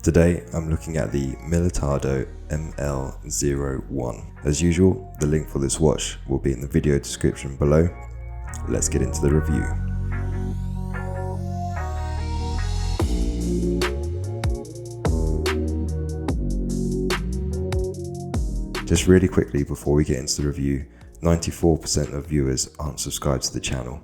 Today I'm looking at the Militado ML01. As usual, the link for this watch will be in the video description below. Let's get into the review. Just really quickly before we get into the review, 94% of viewers aren't subscribed to the channel.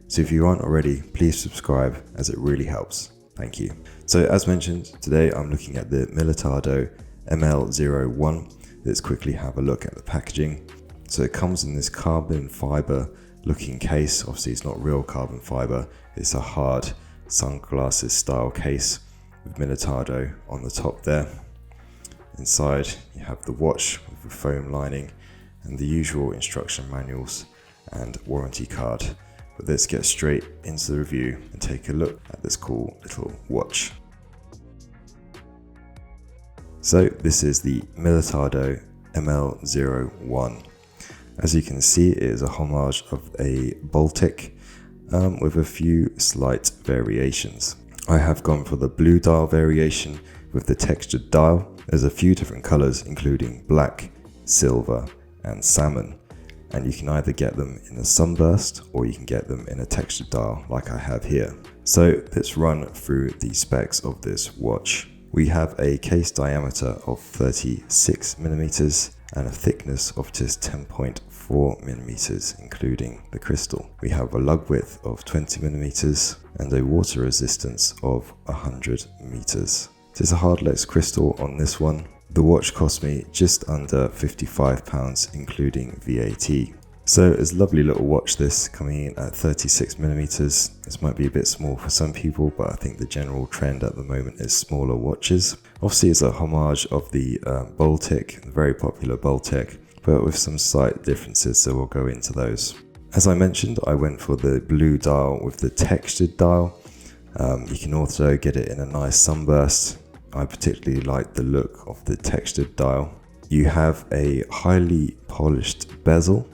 So if you aren't already, please subscribe as it really helps. Thank you. So as mentioned, today I'm looking at the Militado ML01. Let's quickly have a look at the packaging. So it comes in this carbon fiber looking case. Obviously it's not real carbon fiber, it's a hard sunglasses style case with Militado on the top there. Inside you have the watch with the foam lining and the usual instruction manuals and warranty card. But let's get straight into the review and take a look at this cool little watch. So this is the Militado ML01. As you can see, it is a homage of a Baltic with a few slight variations. I have gone for the blue dial variation with the textured dial. There's a few different colors including black, silver and salmon. And you can either get them in a sunburst or you can get them in a textured dial like I have here. So let's run through the specs of this watch. We have a case diameter of 36mm and a thickness of just 10.4mm including the crystal. We have a lug width of 20mm and a water resistance of 100 meters. There's a hardlex crystal on this one. The watch cost me just under £55 including VAT. So it's a lovely little watch, this coming in at 36mm. This might be a bit small for some people, but I think the general trend at the moment is smaller watches. Obviously it's a homage of the Baltic, the very popular Baltic, but with some slight differences, so we'll go into those. As I mentioned, I went for the blue dial with the textured dial. You can also get it in a nice sunburst. I particularly like the look of the textured dial. You have a highly polished bezel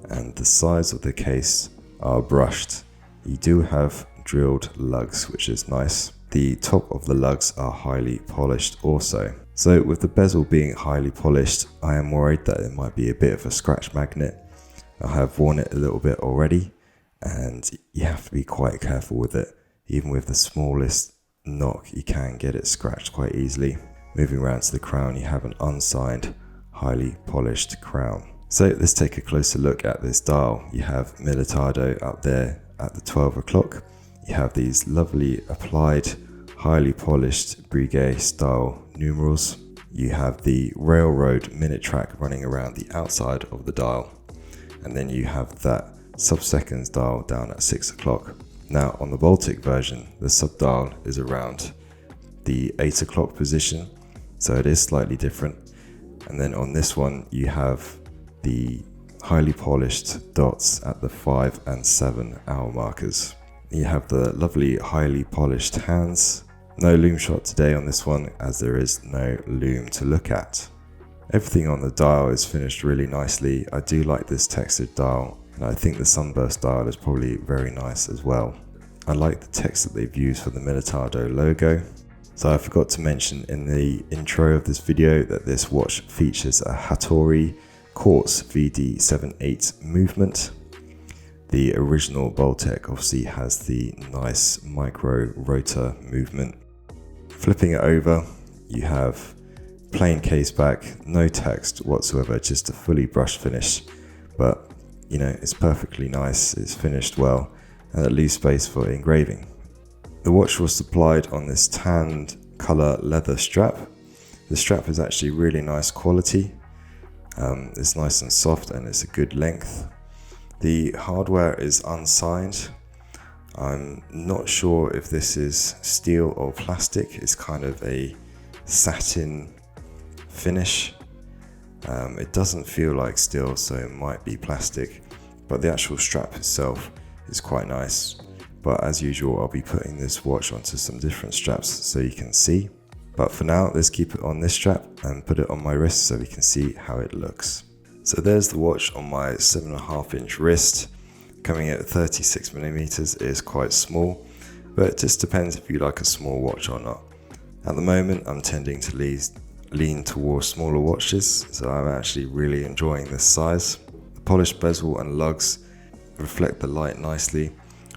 and the sides of the case are brushed. You do have drilled lugs, which is nice. The top of the lugs are highly polished also. So with the bezel being highly polished, I am worried that it might be a bit of a scratch magnet. I have worn it a little bit already and you have to be quite careful with it. Even with the smallest knock, you can get it scratched quite easily. Moving around to the crown, you have an unsigned, highly polished crown. So let's take a closer look at this dial. You have Militado up there at the 12 o'clock. You have these lovely applied, highly polished Breguet style numerals. You have the railroad minute track running around the outside of the dial. And then you have that sub-seconds dial down at 6 o'clock. Now on the Baltic version, the sub-dial is around the 8 o'clock position, so it is slightly different. And then on this one, you have the highly polished dots at the 5 and 7 hour markers. You have the lovely highly polished hands. No loom shot today on this one, as there is no loom to look at. Everything on the dial is finished really nicely. I do like this textured dial. And I think the sunburst dial is probably very nice as well. I like the text that they've used for the Militado logo. So I forgot to mention in the intro of this video that this watch features a Hattori quartz VD70 movement. The original Baltic obviously has the nice micro rotor movement. Flipping it over, you have plain case back, no text whatsoever, just a fully brushed finish. But you know, it's perfectly nice, it's finished well, and it leaves space for engraving. The watch was supplied on this tanned color leather strap. The strap is actually really nice quality. It's nice and soft and it's a good length. The hardware is unsigned. I'm not sure if this is steel or plastic. It's kind of a satin finish. It doesn't feel like steel, so it might be plastic, but the actual strap itself is quite nice. But as usual, I'll be putting this watch onto some different straps so you can see. But for now, let's keep it on this strap and put it on my wrist so we can see how it looks. So there's the watch on my 7.5-inch wrist. Coming at 36mm is quite small, but it just depends if you like a small watch or not. At the moment, I'm tending to lean towards smaller watches, so I'm actually really enjoying this size. The polished bezel and lugs reflect the light nicely,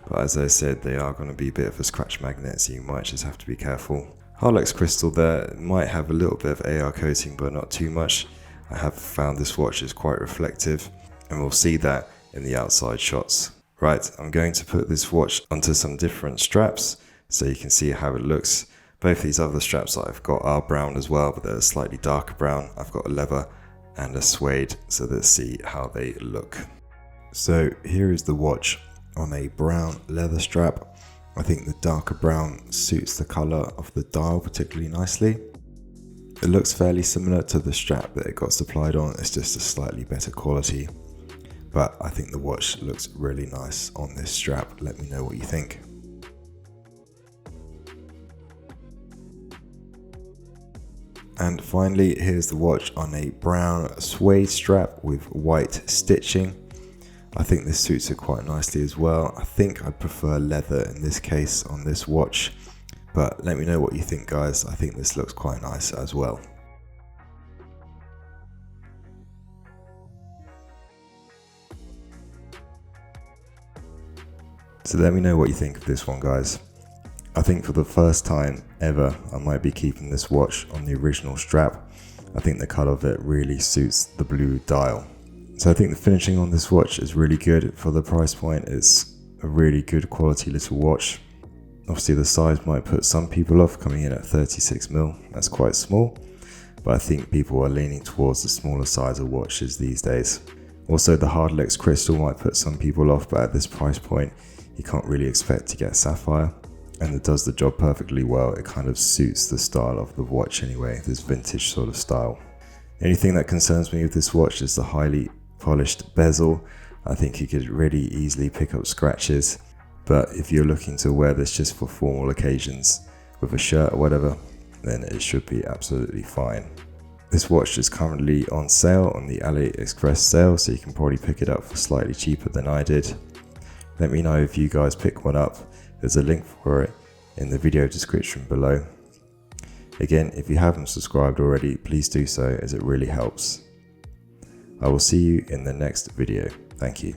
but as I said, they are going to be a bit of a scratch magnet, so you might just have to be careful. Harlex crystal there might have a little bit of AR coating, but not too much. I have found this watch is quite reflective, and we'll see that in the outside shots. Right, I'm going to put this watch onto some different straps so you can see how it looks. Both these other straps that I've got are brown as well, but they're a slightly darker brown. I've got a leather and a suede, so let's see how they look. So here is the watch on a brown leather strap. I think the darker brown suits the colour of the dial particularly nicely. It looks fairly similar to the strap that it got supplied on, it's just a slightly better quality. But I think the watch looks really nice on this strap. Let me know what you think. And finally, here's the watch on a brown suede strap with white stitching. I think this suits it quite nicely as well. I think I'd prefer leather in this case on this watch, but let me know what you think, guys. I think this looks quite nice as well. So let me know what you think of this one, guys. I think for the first time ever, I might be keeping this watch on the original strap. I think the colour of it really suits the blue dial. So I think the finishing on this watch is really good. For the price point, it's a really good quality little watch. Obviously the size might put some people off, coming in at 36mm, that's quite small. But I think people are leaning towards the smaller size of watches these days. Also the Harlex crystal might put some people off, but at this price point, you can't really expect to get sapphire. And it does the job perfectly well. It kind of suits the style of the watch anyway, this vintage sort of style. The only thing that concerns me with this watch is the highly polished bezel. I think you could really easily pick up scratches, but if you're looking to wear this just for formal occasions with a shirt or whatever, then it should be absolutely fine. This watch is currently on sale on the AliExpress sale, so you can probably pick it up for slightly cheaper than I did. Let me know if you guys pick one up. There's a link for it in the video description below. Again, if you haven't subscribed already, please do so as it really helps. I will see you in the next video. Thank you.